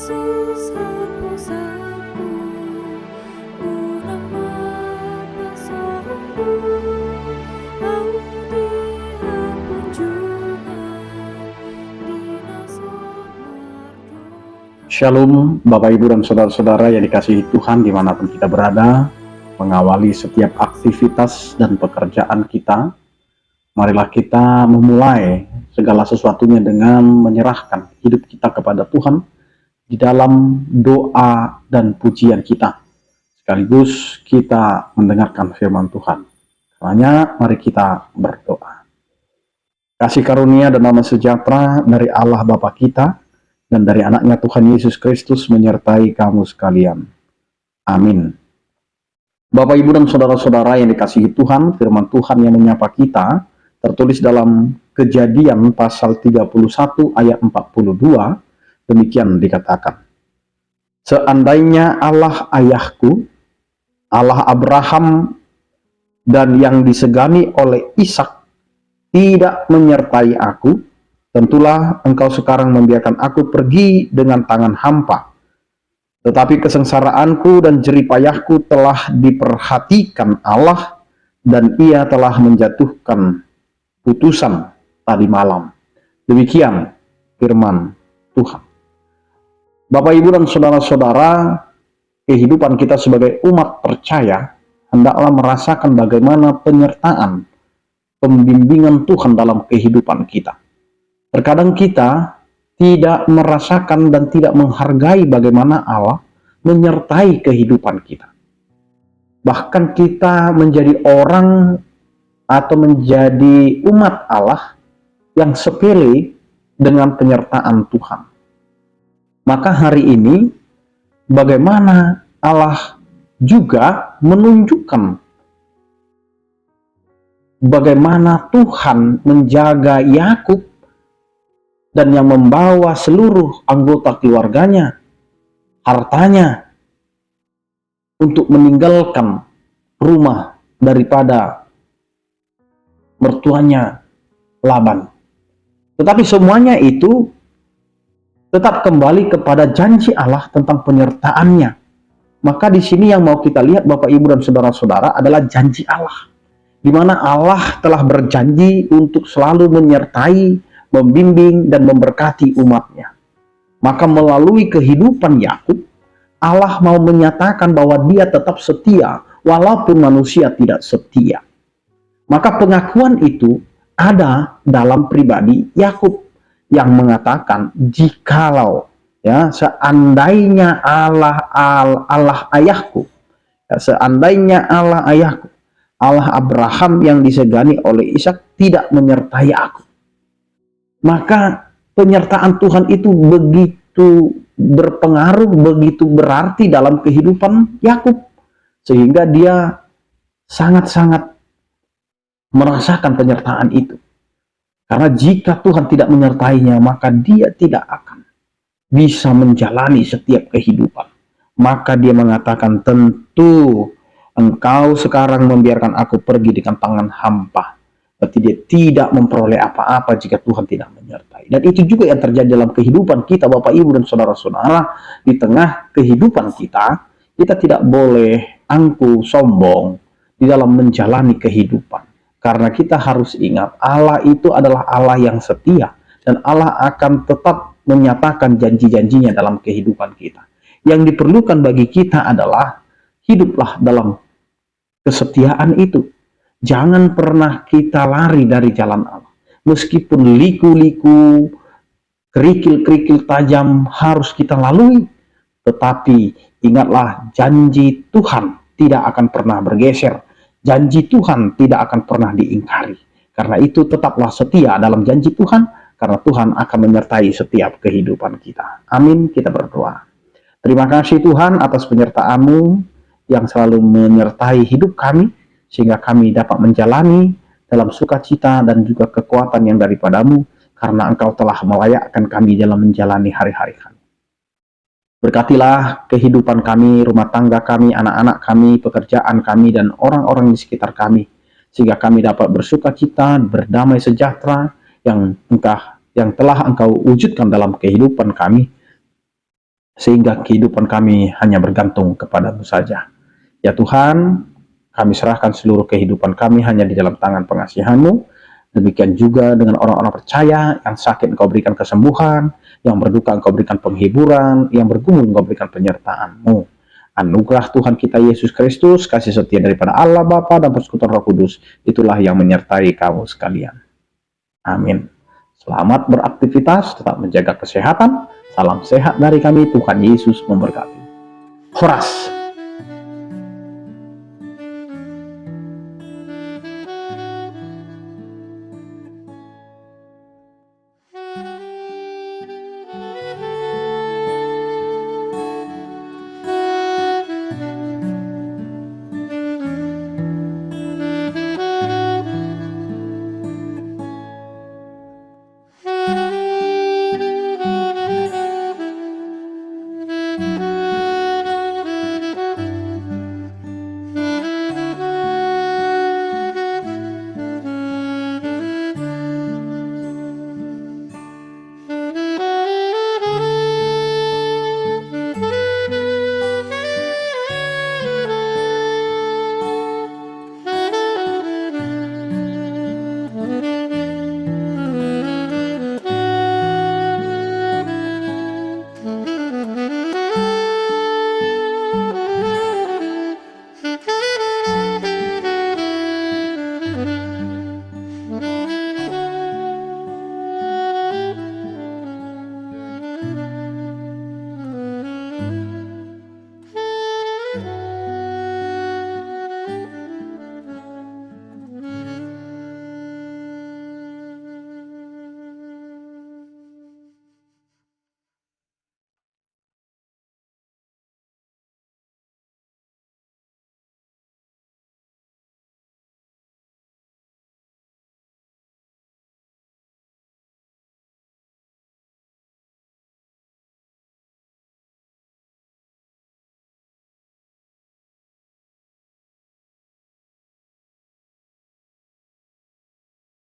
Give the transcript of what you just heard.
Yesus hapus aku unang mapasahku au dihapun jungan dinasok mardonga. Shalom Bapak Ibu dan Saudara-saudara yang dikasihi Tuhan dimanapun kita berada. Mengawali setiap aktivitas dan pekerjaan kita, marilah kita memulai segala sesuatunya dengan menyerahkan hidup kita kepada Tuhan di dalam doa dan pujian kita. Sekaligus kita mendengarkan firman Tuhan. Karena mari kita berdoa. Kasih karunia dan damai sejahtera dari Allah Bapa kita dan dari anaknya Tuhan Yesus Kristus menyertai kamu sekalian. Amin. Bapak, Ibu, dan Saudara-saudara yang dikasihi Tuhan, firman Tuhan yang menyapa kita tertulis dalam Kejadian pasal 31 ayat 42, demikian dikatakan. Seandainya Allah ayahku, Allah Abraham, dan yang disegani oleh Ishak tidak menyertai aku, tentulah engkau sekarang membiarkan aku pergi dengan tangan hampa. Tetapi kesengsaraanku dan jeripayahku telah diperhatikan Allah, dan ia telah menjatuhkan putusan tadi malam. Demikian firman Tuhan. Bapak, Ibu, dan Saudara-saudara, kehidupan kita sebagai umat percaya hendaklah merasakan bagaimana penyertaan, pembimbingan Tuhan dalam kehidupan kita. Terkadang kita tidak merasakan dan tidak menghargai bagaimana Allah menyertai kehidupan kita. Bahkan kita menjadi orang atau menjadi umat Allah yang sepele dengan penyertaan Tuhan. Maka hari ini bagaimana Allah juga menunjukkan bagaimana Tuhan menjaga Yakub dan yang membawa seluruh anggota keluarganya, hartanya, untuk meninggalkan rumah daripada mertuanya Laban. Tetapi semuanya itu tetap kembali kepada janji Allah tentang penyertaannya. Maka di sini yang mau kita lihat Bapak, Ibu, dan Saudara-saudara adalah janji Allah, di mana Allah telah berjanji untuk selalu menyertai, membimbing, dan memberkati umatnya. Maka melalui kehidupan Yakub, Allah mau menyatakan bahwa dia tetap setia walaupun manusia tidak setia. Maka pengakuan itu ada dalam pribadi Yakub yang mengatakan, jikalau seandainya Allah ayahku, seandainya Allah ayahku, Allah Abraham yang disegani oleh Ishak tidak menyertai aku. Maka penyertaan Tuhan itu begitu berpengaruh, begitu berarti dalam kehidupan Yakub, sehingga dia sangat-sangat merasakan penyertaan itu. Karena jika Tuhan tidak menyertainya, maka dia tidak akan bisa menjalani setiap kehidupan. Maka dia mengatakan, tentu engkau sekarang membiarkan aku pergi dengan tangan hampa. Berarti dia tidak memperoleh apa-apa jika Tuhan tidak menyertai. Dan itu juga yang terjadi dalam kehidupan kita, Bapak, Ibu, dan Saudara-saudara. Di tengah kehidupan kita, kita tidak boleh angkuh, sombong di dalam menjalani kehidupan. Karena kita harus ingat, Allah itu adalah Allah yang setia. Dan Allah akan tetap menyatakan janji-janjinya dalam kehidupan kita. Yang diperlukan bagi kita adalah hiduplah dalam kesetiaan itu. Jangan pernah kita lari dari jalan Allah. Meskipun liku-liku, kerikil-kerikil tajam harus kita lalui. Tetapi ingatlah, janji Tuhan tidak akan pernah bergeser. Janji Tuhan tidak akan pernah diingkari. Karena itu tetaplah setia dalam janji Tuhan. Karena Tuhan akan menyertai setiap kehidupan kita. Amin, kita berdoa. Terima kasih Tuhan atas penyertaan-Mu yang selalu menyertai hidup kami, sehingga kami dapat menjalani dalam sukacita dan juga kekuatan yang daripadamu, karena Engkau telah melayakkan kami dalam menjalani hari-hari kami. Berkatilah kehidupan kami, rumah tangga kami, anak-anak kami, pekerjaan kami, dan orang-orang di sekitar kami, sehingga kami dapat bersukacita, berdamai sejahtera yang telah Engkau wujudkan dalam kehidupan kami, sehingga kehidupan kami hanya bergantung kepadamu saja. Ya Tuhan, kami serahkan seluruh kehidupan kami hanya di dalam tangan pengasihan-Mu. Demikian juga dengan orang-orang percaya yang sakit Engkau berikan kesembuhan, yang berduka Engkau berikan penghiburan, yang bergumul Engkau berikan penyertaan-Mu. Anugerah Tuhan kita Yesus Kristus, kasih setia daripada Allah Bapa dan persekutuan Roh Kudus, itulah yang menyertai kamu sekalian. Amin. Selamat beraktivitas, tetap menjaga kesehatan. Salam sehat dari kami, Tuhan Yesus memberkati. Horas.